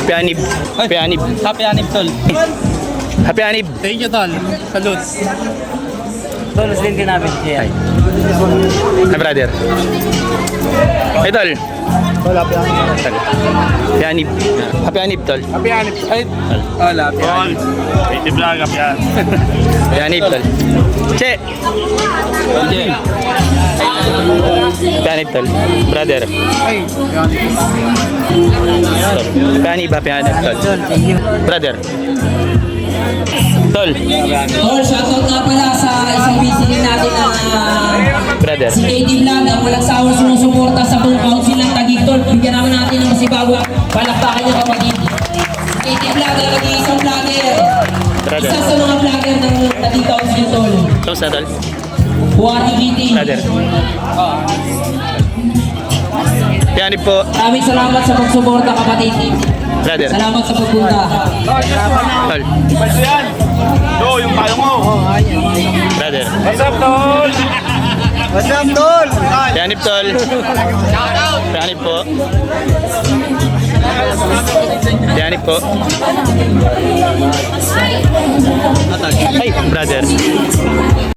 Happy Anib. Happy Anib. Happy Anip, tol. Happy Anib. Thank you, tol. Salute. Tol, din ka namin. Hi. Hi, brother. Hey, tol. Wala, Happy Anip. Tol. Happy Anib. Happy Anib, tol. Happy Anip. Ay, wala, Happy Anip. Iti vlog, Happy Anip. Happy Anib, tol. Che. Happy Anib, tol. Brother. Ay, Happy Anip. Tol. Happy Anib, Happy Anib, tol. Brother. Tol. Tol, shoutout nga pala sa isang busy natin na Brother. si KD Vlog ang walang sawang sumusuporta sa buong council ng Taguig, Tol. Bigyan naman natin ng masibagong palakpakan yung kapatid. Si KD Vlog ang nag-iisang vlogger. Brother. Isa sa mga vlogger ng Taguig Council, Tol. Kamusta, tol? Buhati greeting. Brother. Happy Anib po. Maraming salamat sa pagsuporta, kapatid. Brother. Salamat sa pagpunta. Tol. Pwede yan. Do, yung payo mo. Brother. What's up, tol? What's up, tol? Happy Anib, tol. Happy Anib po. Happy Anib po. Ay, brother.